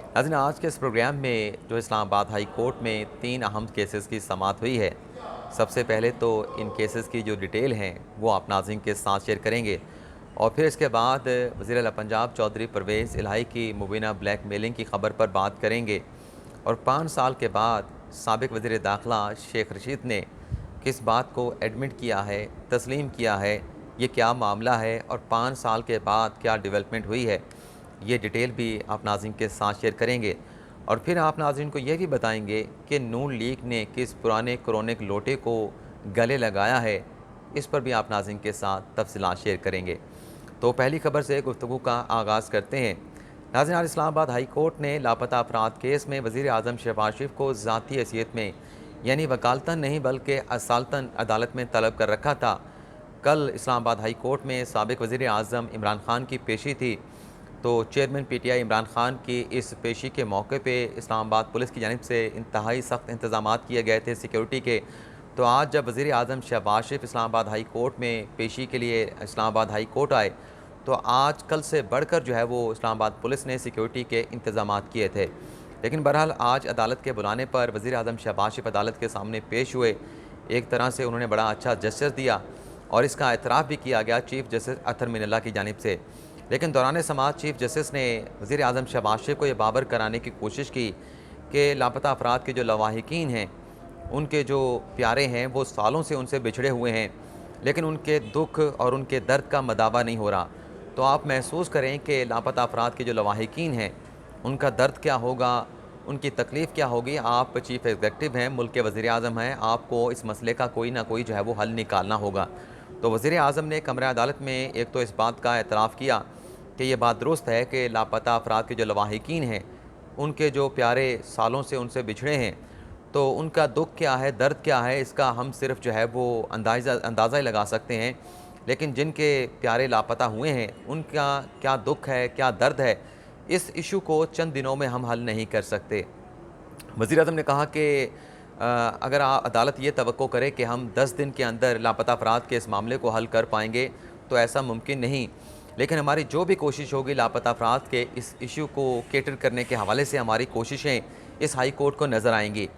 नाज़रीन, आज के इस प्रोग्राम में जो इस्लामाबाद हाई कोर्ट में 3 अहम केसेस की समाअत हुई है। सबसे पहले तो इन केसेस की जो डिटेल हैं वो आप नाज़रीन के साथ शेयर करेंगे और फिर इसके बाद वज़ीर आला पंजाब चौधरी परवेज़ इलाही की मुबीना ब्लैकमेलिंग की खबर पर बात करेंगे और 5 साल के बाद साबिक वज़ीर दाखिला शेख रशीद ने किस बात को एडमिट किया है, तस्लीम किया है, ये क्या मामला है और 5 साल के बाद क्या डेवलपमेंट हुई है, ये डिटेल भी आप नाज़रीन के साथ शेयर करेंगे। और फिर आप नाज़रीन को ये भी बताएंगे कि नून लीग ने किस पुराने क्रोनिक लोटे को गले लगाया है, इस पर भी आप नाज़रीन के साथ तफसीलात शेयर करेंगे। तो पहली खबर से गुफ्तगू का आगाज़ करते हैं। नाज़रीन, आज इस्लामाबाद हाई कोर्ट ने लापता अफराद केस में वज़ीर आज़म शहबाज शरीफ को ज़ाती हैसियत में यानी वकालतन नहीं बल्कि असालतन अदालत में तलब कर रखा था। कल इस्लामाबाद हाई कोर्ट में साबिक वज़ीर आज़म इमरान खान की पेशी थी, तो चेयरमैन पीटीआई इमरान खान की इस पेशी के मौके पे इस्लामाबाद पुलिस की जानिब से इंतहाई सख्त इंतजाम किए गए थे सिक्योरिटी के। तो आज जब वज़ीर आज़म शहबाज शरीफ इस्लामाबाद हाई कोर्ट में पेशी के लिए इस्लामाबाद हाई कोर्ट आए, तो आज कल से बढ़कर जो है वो इस्लामाबाद पुलिस ने सिक्योरिटी के इंतजाम किए थे। लेकिन बहरहाल आज अदालत के बुलाने पर वज़ीर आज़म शहबाज शरीफ अदालत के सामने पेश हुए। एक तरह से उन्होंने बड़ा अच्छा जस्टिस दिया और इसका एतराफ़ भी किया गया चीफ़ जस्टिस अतर मिनल्ला की जानिब से। लेकिन दौरान समाअत चीफ़ जस्टिस ने वज़ीर आज़म शहबाज शरीफ को ये बावर कराने की कोशिश की कि लापता अफराद के जो लवाहिकीन हैं, उनके जो प्यारे हैं वो सालों से उनसे बिछड़े हुए हैं, लेकिन उनके दुख और उनके दर्द का मदावा नहीं हो रहा। तो आप महसूस करें कि लापता अफराद के जो लवाहिकीन हैं, उनका दर्द क्या होगा, उनकी तकलीफ़ क्या होगी। आप चीफ़ एग्ज़ेक्टिव हैं, मुल्क के वज़ीर आज़म हैं, आपको इस मसले का कोई ना कोई जो है वो हल निकालना होगा। तो वज़ीर आज़म ने कमरा अदालत में एक तो इस बात का एतराफ़ किया कि ये बात दुरुस्त है कि लापता अफराद के जो लवाहिकीन हैं, उनके जो प्यारे सालों से उनसे बिछड़े हैं, तो उनका दुख क्या है, दर्द क्या है, इसका हम सिर्फ़ जो है वो अंदाज़ा ही लगा सकते हैं। लेकिन जिनके प्यारे लापता हुए हैं, उनका क्या दुख है, क्या दर्द है, इस इशू को चंद दिनों में हम हल नहीं कर सकते। वज़ीर-ए-आज़म ने कहा कि अगर अदालत ये तवक्को करे कि हम 10 दिन के अंदर लापता अफराद के इस मामले को हल कर पाएंगे, तो ऐसा मुमकिन नहीं। लेकिन हमारी जो भी कोशिश होगी लापता अफराद के इस इशू को कैटर करने के हवाले से हमारी कोशिशें इस हाई कोर्ट को नज़र आएंगी।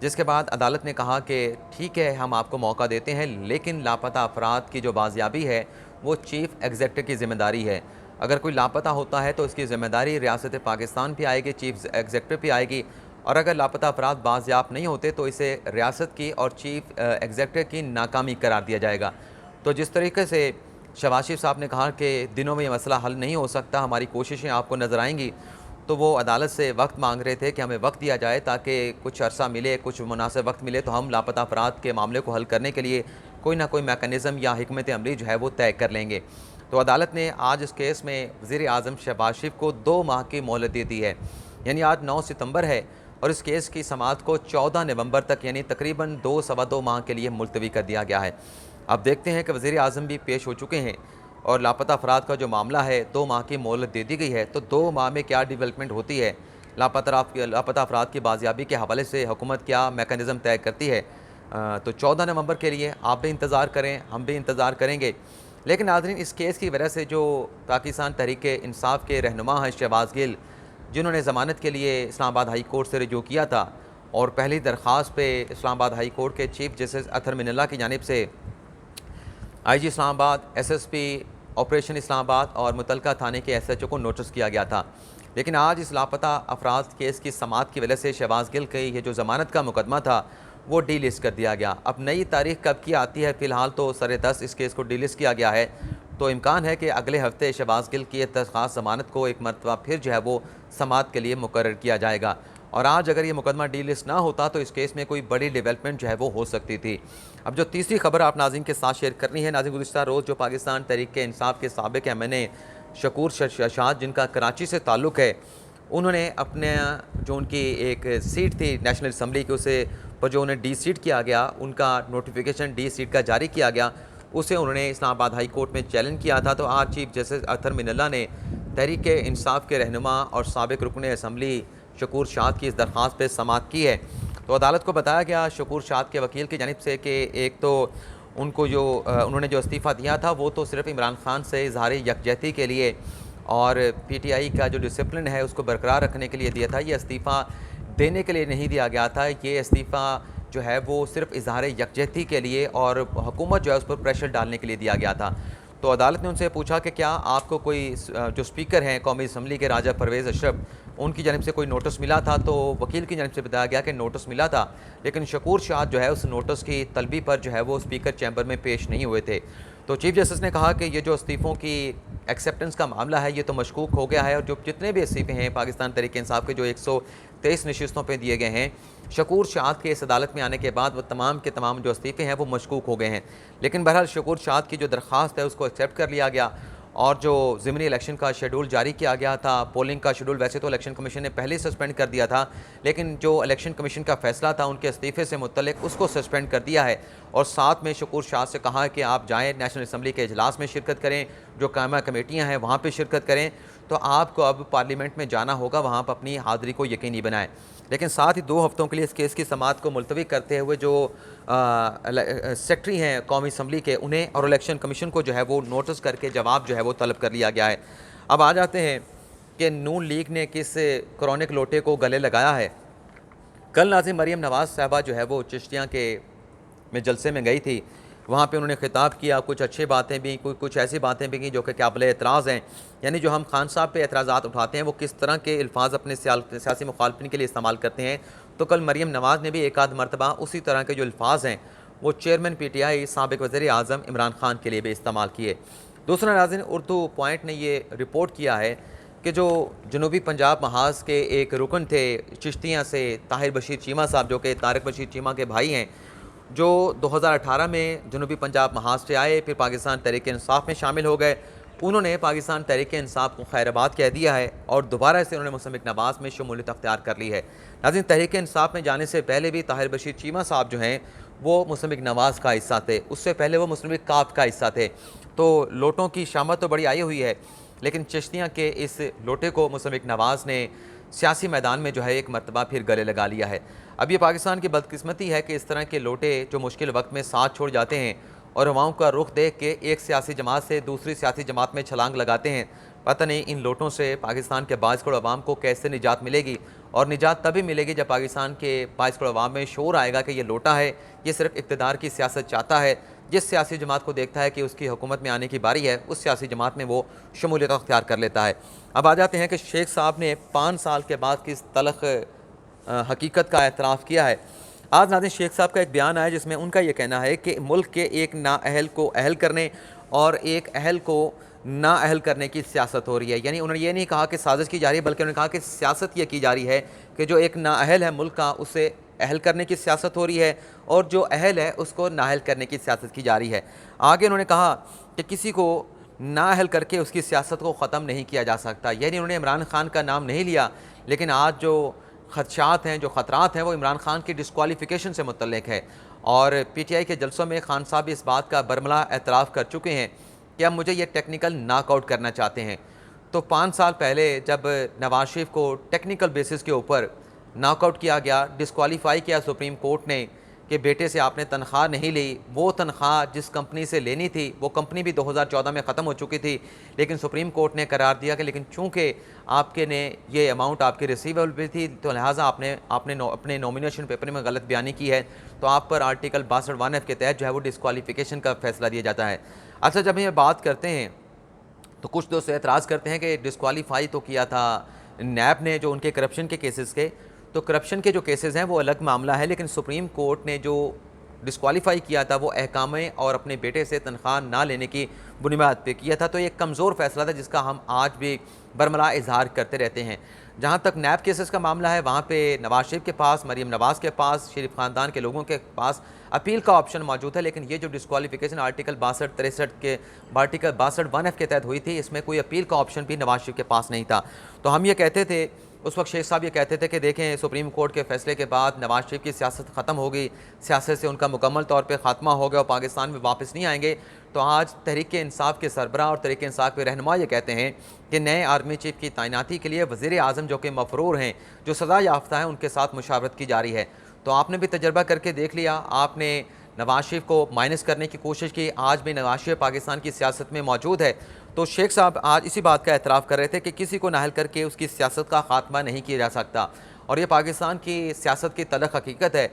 जिसके बाद अदालत ने कहा कि ठीक है, हम आपको मौका देते हैं, लेकिन लापता अफराद की जो बाजियाबी है वो चीफ़ एग्जेक्टिव की ज़िम्मेदारी है। अगर कोई लापता होता है तो इसकी ज़िम्मेदारी रियासत पाकिस्तान भी आएगी, चीफ़ एग्जेक्टिव भी आएगी, और अगर लापता अफराद बाजियाब नहीं होते तो इसे रियासत की और चीफ़ एग्जेक्टिव की नाकामी करार दिया जाएगा। तो जिस तरीके से शहबाज शरीफ साहब ने कहा कि दिनों में ये मसला हल नहीं हो सकता, हमारी कोशिशें आपको नज़र आएंगी, तो वो अदालत से वक्त मांग रहे थे कि हमें वक्त दिया जाए ताकि कुछ अरसा मिले, कुछ मुनासिब वक्त मिले, तो हम लापता अफराद के मामले को हल करने के लिए कोई ना कोई मैकेनिज़्म या हिकमत अमली जो है वो तय कर लेंगे। तो अदालत ने आज इस केस में वज़ीर आज़म शहबाज शरीफ को 2 माह की मोहलत दे दी है। यानी आज 9 सितंबर है और इस केस की समाअत को 14 नवंबर तक यानी तकरीबन 2 सवा 2 माह के लिए मुलतवी कर दिया गया है। अब देखते हैं कि वज़ीर आज़म भी पेश हो चुके हैं और लापता अफराद का जो मामला है 2 माह की मोहलत दे दी गई है, तो 2 माह में क्या डेवलपमेंट होती है, लापता अफराद की बाजियाबी के हवाले से हुकूमत क्या मैकेनिज़्म तय करती है। तो 14 नवंबर के लिए आप भी इंतज़ार करें, हम भी इंतज़ार करेंगे। लेकिन नाज़रीन, इस केस की वजह से जो पाकिस्तान तहरीक-ए-इंसाफ़ के रहनुमा हैं शहबाज गिल, जिन्होंने ज़मानत के लिए इस्लामाबाद हाई कोर्ट से रुजू किया था और पहली दरख्वास्त पे इस्लामाबाद हाई कोर्ट के चीफ़ जस्टिस अतर मिनल्ला की जानिब से IG Islamabad, SSP operation Islamabad और मुतलका थाने के एसएचओ को नोटिस किया गया था। लेकिन आज इस लापता अफराद केस की समाअत की वजह से शहबाज गिल की ये जो ज़मानत का मुकदमा था वो डी लिस्ट कर दिया गया। अब नई तारीख कब की आती है, फ़िलहाल तो सरे 10 इस केस को डी लिस्ट किया गया है, तो इम्कान है कि अगले हफ्ते शहबाज गिल की दरख्वास्त ज़मानत को एक मरतबा फिर जो है वो समाअत के लिए मुकर्रर किया जाएगा। और आज अगर ये मुकदमा डी लिस्ट ना होता तो इस केस में कोई बड़ी डेवलपमेंट जो है वो हो सकती थी। अब जो तीसरी खबर आप नाज़रीन के साथ शेयर करनी है, नाज़रीन, गुज़िश्ता रोज़ जो पाकिस्तान तहरीक-ए-इंसाफ़ के साबिक़ एमएनए शकूर शशाद, जिनका कराची से ताल्लुक़ है, उन्होंने अपने जो उनकी एक सीट थी नेशनल असम्बली की, उसे पर जो उन्हें डी सीट किया गया, उनका नोटिफिकेशन डी सीट का जारी किया गया, उसे उन्होंने इस्लामाबाद हाई कोर्ट में चैलेंज किया था। तो आज चीफ़ जस्टिस अतर मिनल्ला ने तहरीक-ए-इंसाफ़ के रहनुमा और साबिक़ रुकन असम्बली शकूर शाद की इस दरख्वास्त पर समाअत की है। तो अदालत को बताया गया शकूर शाद के वकील की जानिब से कि एक तो उनको जो उन्होंने जो इस्तीफ़ा दिया था वो तो सिर्फ़ इमरान खान से इज़हार यकजहती के लिए और पीटीआई का जो डिसिप्लिन है उसको बरकरार रखने के लिए दिया था। ये इस्तीफ़ा देने के लिए नहीं दिया गया था। ये इस्तीफ़ा जो है वो सिर्फ इज़हार यकजहती के लिए और हुकूमत जो है उस पर प्रेशर डालने के लिए दिया गया था। तो अदालत ने उनसे पूछा कि क्या आपको कोई जो स्पीकर हैं कौमी असम्बली के राजा परवेज़ अशरफ, उनकी जानिब से कोई नोटिस मिला था? तो वकील की जानिब से बताया गया कि नोटिस मिला था, लेकिन शकूर शाद जो है उस नोटिस की तलबी पर जो है वो स्पीकर चैम्बर में पेश नहीं हुए थे। तो चीफ जस्टिस ने कहा कि ये जो इस्तीफ़ों की एक्सेप्टेंस का मामला है ये तो मशकूक हो गया है, और जो जितने भी इस्तीफ़े हैं पाकिस्तान तहरीक इंसाफ के जो 123 नशिस्तों पर दिए गए हैं, शकूर शाद के इस अदालत में आने के बाद वो तमाम के तमाम जो इस्तीफ़े हैं वो मशकूक हो गए हैं। लेकिन बहरहाल शकूर शाद की जो दरख्वास्त है उसको एक्सेप्ट कर लिया गया, और जो ज़िमनी इलेक्शन का शेड्यूल जारी किया गया था, पोलिंग का शेड्यूल वैसे तो इलेक्शन कमीशन ने पहले ही सस्पेंड कर दिया था, लेकिन जो इलेक्शन कमीशन का फैसला था उनके इस्तीफ़े से मुतल्लिक उसको सस्पेंड कर दिया है। और साथ में शकूर शाद से कहा है कि आप जाएँ नेशनल असम्बली के इजलास में शिरकत करें, जो कायमा कमेटियाँ हैं वहाँ पर शिरकत करें, तो आपको अब पार्लियामेंट में जाना होगा, वहाँ पर अपनी हाज़िरी को यकीनी बनाएँ। लेकिन साथ ही 2 हफ्तों के लिए इस केस की समाअत को मुलतवी करते हुए जो सेक्रेटरी हैं कौमी असम्बली के, उन्हें और इलेक्शन कमीशन को जो है वो नोटिस करके जवाब जो है वो तलब कर लिया गया है। अब आ जाते हैं कि नून लीग ने किस क्रॉनिक लोटे को गले लगाया है। कल नाज़िम मरीम नवाज़ साहबा जो है वो चिश्तियाँ के में जलसे में गई थी, वहाँ पे उन्होंने खिताब किया, कुछ अच्छी बातें भी, कुछ ऐसी बातें भी की जो कि काबिल एतराज़ हैं। यानी जो हम खान साहब पे एतराज़ात उठाते हैं वो किस तरह के अल्फाज अपने सियासी मुखालफिन के लिए इस्तेमाल करते हैं, तो कल मरीम नवाज़ ने भी एक आध मरतबा उसी तरह के जो अल्फाज हैं वो चेयरमैन पीटीआई साबिक़ वज़ीर आज़म इमरान खान के लिए भी इस्तेमाल किए। दूसरा नाज़रीन, उर्दू पॉइंट ने ये रिपोर्ट किया है कि जो जनूबी पंजाब महाज के एक रुकन थे चिश्तियाँ से, ताहिर बशीर चीमा साहब, जो कि तारिक बशीर चीमा के भाई हैं, जो 2018 में जनूबी पंजाब महाज से आए, फिर पाकिस्तान तहरीक इंसाफ में शामिल हो गए, उन्होंने पाकिस्तान तहरीक इंसाफ को खैराबाद कह दिया है और दोबारा से उन्होंने मुस्लिम लीग नवाज़ में शमूलियत अख्तियार कर ली है। नाज़रीन, तहरीक इंसाफ में जाने से पहले भी ताहिर बशीर चीमा साहब जो हैं वो मुस्लिम लीग नवाज़ का हिस्सा थे, उससे पहले वो मुस्लिम लीग काफ का हिस्सा थे। तो लोटों की शामत तो बड़ी आई हुई है, लेकिन चिश्तियाँ के इस लोटे को मुस्लिम लीग नवाज़ ने सियासी मैदान में जो है एक मरतबा फिर गले लगा लिया है। अब ये पाकिस्तान की बदकिस्मती है कि इस तरह के लोटे जो मुश्किल वक्त में साथ छोड़ जाते हैं और अवाम का रुख देख के एक सियासी जमात से दूसरी सियासी जमात में छलांग लगाते हैं। पता नहीं इन लोटों से पाकिस्तान के 22 करोड़ अवाम को कैसे निजात मिलेगी, और निजात तभी मिलेगी जब पाकिस्तान के 22 करोड़ अवाम में शोर आएगा कि ये लोटा है, ये सिर्फ इक़्तिदार की सियासत चाहता है। जिस सियासी जमात को देखता है कि उसकी हुकूमत में आने की बारी है, उस सियासी जमात में वो शमूलियत अख्तियार कर लेता है। अब आ जाते हैं कि शेख साहब ने 5 साल के बाद किस तलख हकीकत का एतराफ़ किया है। आज नाज़रीन, शेख साहब का एक बयान आया जिसमें उनका ये कहना है कि मुल्क के एक नाअहल को अहल करने और एक अहल को नाअहल करने की सियासत हो रही है। यानी उन्होंने ये नहीं कहा कि साजिश की जा रही है, बल्कि उन्होंने कहा कि सियासत ये की जा रही है कि जो एक नाअहल है मुल्क का, उसे अहल करने की सियासत हो रही है, और जो अहल है उसको नाअहल करने की सियासत की जा रही है। आगे उन्होंने कहा कि किसी को नाअहल करके उसकी सियासत को ख़त्म नहीं किया जा सकता। यानी उन्होंने इमरान खान का नाम नहीं लिया, लेकिन आज जो खदशात हैं, जो ख़तरात हैं, वो इमरान खान की डिस्क्वालिफिकेशन से मुतल्लिक है। और पीटीआई के जलसों में खान साहब इस बात का बरमला एतराफ़ कर चुके हैं कि अब मुझे ये टेक्निकल नॉकआउट करना चाहते हैं। तो 5 साल पहले जब नवाज शरीफ को टेक्निकल बेसिस के ऊपर नॉकआउट किया गया, डिस्क्वालीफाई किया सुप्रीम कोर्ट ने कि बेटे से आपने तनख्वाह नहीं ली, वो तनख्वाह जिस कंपनी से लेनी थी वो कंपनी भी 2014 में ख़त्म हो चुकी थी, लेकिन सुप्रीम कोर्ट ने करार दिया कि लेकिन चूँकि आपके ने ये अमाउंट आपकी रिसीवेबल भी थी, तो लिहाजा आपने अपने नॉमिनेशन पेपर में गलत बयानी की है, तो आप पर आर्टिकल 62(1)(f) के तहत जो है वो डिस्क्वालिफिकेशन का फैसला दिया जाता है। अच्छा, जब हम ये बात करते हैं तो कुछ दोस्त एतराज़ करते हैं कि डिस्क्वालीफाई तो किया था नैब ने जो उनके करप्शन के केसेस के, तो करप्शन के जो केसेस हैं वो अलग मामला है, लेकिन सुप्रीम कोर्ट ने जो डिस्क्वालीफाई किया था वो अहकामे और अपने बेटे से तनख्वाह ना लेने की बुनियाद पे किया था। तो एक कमज़ोर फैसला था जिसका हम आज भी बरमला इजहार करते रहते हैं। जहाँ तक नैब केसेस का मामला है, वहाँ पे नवाज शरीफ के पास, मरीम नवाज़ के पास, शरीफ ख़ानदान के लोगों के पास अपील का ऑप्शन मौजूद है, लेकिन ये जो डिस्क्वालिफिकेशन आर्टिकल 62(1)(f) के तहत हुई थी, इसमें कोई अपील का ऑप्शन भी नवाज शरीफ के पास नहीं था। तो हम ये कहते थे, उस वक्त शेख साहब ये कहते थे कि देखें, सुप्रीम कोर्ट के फैसले के बाद नवाज शरीफ की सियासत ख़त्म हो गई, सियासत से उनका मुकम्मल तौर पे ख़ात्मा हो गया और पाकिस्तान में वापस नहीं आएंगे। तो आज तहरीक इंसाफ के सरबराह और तहरीक इंसाफ के रहनुमा ये कहते हैं कि नए आर्मी चीफ की तैनाती के लिए वज़ीर आज़म जो कि मफरूर हैं, जो सज़ा याफ्ता हैं, उनके साथ मुशावरत की जा रही है। तो आपने भी तजर्बा करके देख लिया, आपने नवाज शरीफ को माइनस करने की कोशिश की, आज भी नवाज शरीफ पाकिस्तान की सियासत में मौजूद है। तो शेख साहब आज इसी बात का एतराफ़ कर रहे थे कि किसी को नाअहल करके उसकी सियासत का ख़ात्मा नहीं किया जा सकता। और ये पाकिस्तान की सियासत की तल्ख़ हकीकत है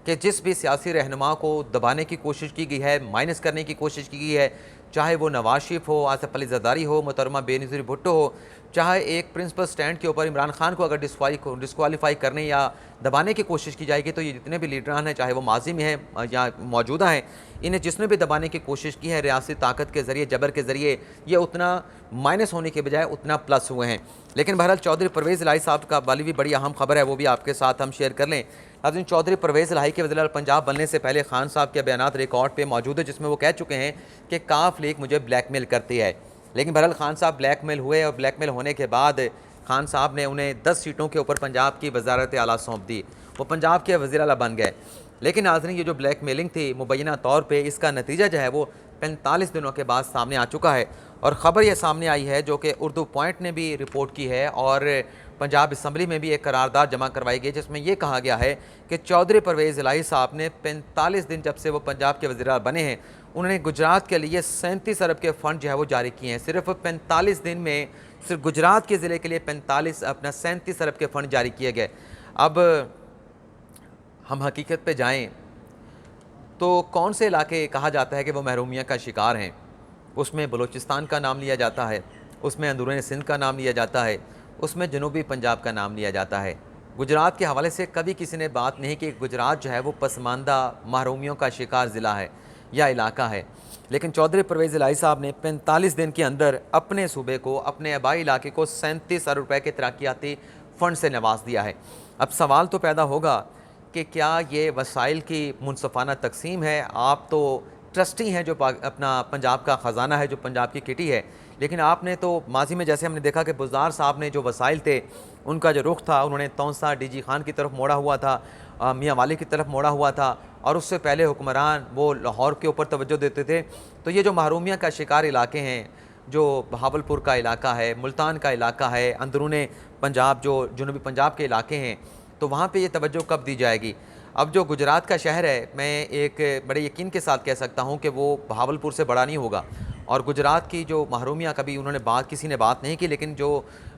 कि जिस भी सियासी रहनुमा को दबाने की कोशिश की गई है, माइनस करने की कोशिश की गई है, चाहे वो नवाज शरीफ हो, आसिफ अली ज़रदारी हो, मोहतरमा बेनज़ीर भुट्टो हो, चाहे एक प्रिंसिपल स्टैंड के ऊपर इमरान खान को अगर डिस्क्वालीफाई करने या दबाने की कोशिश की जाएगी, तो ये जितने भी लीडरान हैं, चाहे वो माजी में हैं या मौजूदा हैं, इन्हें जिसने भी दबाने की कोशिश की है रियासती ताकत के ज़रिए, जबर के ज़रिए, ये उतना माइनस होने के बजाय उतना प्लस हुए हैं। लेकिन बहरहाल चौधरी परवेज़ इलाही साहब का वाली भी बड़ी अहम खबर है, वो भी आपके साथ हम शेयर कर लें। नाज़रीन, चौधरी परवेज़ इलाही के वज़ीर पंजाब बनने से पहले खान साहब के बयानात रिकॉर्ड पे मौजूद है, जिसमें वो कह चुके हैं कि काफ लीग मुझे ब्लैकमेल करती है। लेकिन बहरहाल खान साहब ब्लैकमेल हुए और ब्लैकमेल होने के बाद खान साहब ने उन्हें 10 सीटों के ऊपर पंजाब की वज़ारत आला सौंप दी, वो पंजाब के वज़ीर आला बन गए। लेकिन नाज़रीन, ये जो ब्लैकमेलिंग थी मुबैना तौर पे इसका नतीजा जो है वो 45 दिनों के बाद सामने आ चुका है। और ख़बर यह सामने आई है जो कि उर्दू पॉइंट ने भी रिपोर्ट की है और पंजाब असम्बली में भी एक करारदाद जमा करवाई गई, जिसमें यह कहा गया है कि चौधरी परवेज़ इलाही साहब ने 45 दिन जब से वो पंजाब के वज़ीर बने हैं, उन्होंने गुजरात के लिए 37 अरब के फ़ंड जो है वो जारी किए हैं। सिर्फ 45 दिन में सिर्फ गुजरात के ज़िले के लिए 37 अरब के फ़ंड जारी किए गए। अब हम हकीकत पे जाएं तो कौन से इलाके कहा जाता है कि वो महरूमिया का शिकार हैं? उसमें बलूचिस्तान का नाम लिया जाता है, उसमें अंदरूनी सिंध का नाम लिया जाता है, उसमें जनूबी पंजाब का नाम लिया जाता है। गुजरात के हवाले से कभी किसी ने बात नहीं की गुजरात जो है वो पसमानदा महरूमियों का शिकार ज़िला है या इलाका है। लेकिन चौधरी परवेज़ इलाही साहब ने 45 दिन के अंदर अपने सूबे को, अपने आबाई इलाके को 37 अरब रुपये के तरक्याती फ़ंड से नवाज दिया है। अब सवाल तो पैदा होगा कि क्या ये वसाइल की मुनसफ़ाना तकसीम है? आप तो ट्रस्टी हैं, जो अपना पंजाब का ख़जाना है, जो पंजाब की किटी है, लेकिन आपने तो माजी में जैसे हमने देखा कि बुज़दार साहब ने जो वसाइल थे उनका जो रुख था, उन्होंने तौंसा DG खान की तरफ मोड़ा हुआ था, मियाँ वाली की तरफ मोड़ा हुआ था, और उससे पहले हुक्मरान वो लाहौर के ऊपर तवज्जो देते थे। तो ये जो महरूमिया का शिकार इलाके हैं, जो बहावलपुर का इलाका है, मुल्तान का इलाका है, अंदरूनी पंजाब जो जनूबी पंजाब के इलाके हैं, तो वहाँ पे ये तवज्जो कब दी जाएगी? अब जो गुजरात का शहर है, मैं एक बड़े यकीन के साथ कह सकता हूँ कि वो बहावलपुर से बड़ा नहीं होगा। और गुजरात की जो महरूमिया कभी उन्होंने किसी ने बात नहीं की, लेकिन जो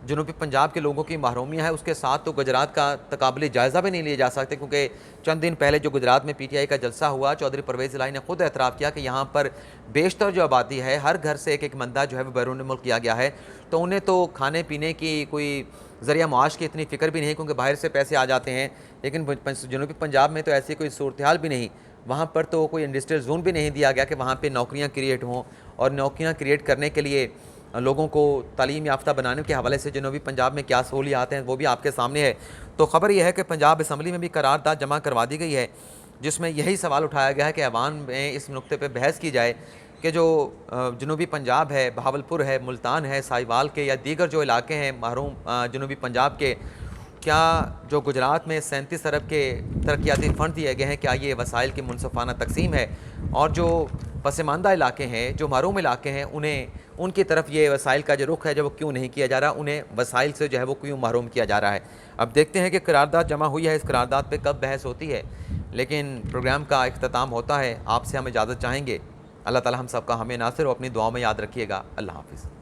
जनूबी पंजाब के लोगों की महरूमिया है उसके साथ तो गुजरात का तकाबली जायज़ा भी नहीं लिए जा सकते, क्योंकि चंद दिन पहले जो गुजरात में PTI का जलसा हुआ, चौधरी परवेज़ इलाही ने खुद एतराफ़ किया कि यहाँ पर बेशतर जो आबादी है, हर घर से एक एक बंदा जो है वो बैरून मुल्क किया गया है। तो उन्हें तो खाने पीने की कोई ज़रिया मुआश की इतनी फ़िक्र भी नहीं, क्योंकि बाहर से पैसे आ जाते हैं। लेकिन जनूबी पंजाब में तो ऐसी कोई सूरत हाल भी नहीं, वहाँ पर तो कोई इंडस्ट्रियल जोन भी नहीं दिया गया कि वहाँ पे नौकरियाँ क्रिएट हों। और नौकरियाँ क्रिएट करने के लिए लोगों को तालीम याफ्ता बनाने के हवाले से जनूबी पंजाब में क्या सहूलियात हैं वो भी आपके सामने है। तो ख़बर यह है कि पंजाब असम्बली में भी करारदाद जमा करवा दी गई है, जिसमें यही सवाल उठाया गया है कि अवाम में इस नुक्ते पर बहस की जाए कि जो जनूबी पंजाब है, बहावलपुर है, मुल्तान है, साहिवाल के या दीगर जो इलाके हैं महरूम जनूबी पंजाब के, क्या जो गुजरात में 37 अरब के तरक्याती फ़ंड दिए गए हैं, क्या ये वसाइल की मुनसफ़ाना तकसीम है? और जो पसमानदा इलाके हैं, जो महरूम इलाके हैं, उन्हें उनकी तरफ ये वसाइल का जो रुख है जो वो क्यों नहीं किया जा रहा, उन्हें वसाइल से जो है वो क्यों महरूम किया जा रहा है? अब देखते हैं कि करारदाद जमा हुई है, इस करारदाद पे कब बहस होती है। लेकिन प्रोग्राम का इख्तिताम होता है, आपसे हम इजाज़त चाहेंगे। अल्लाह ताला हम सबका हमें नासिर और अपनी दुआओं में याद रखिएगा। अल्लाह हाफ़िज़।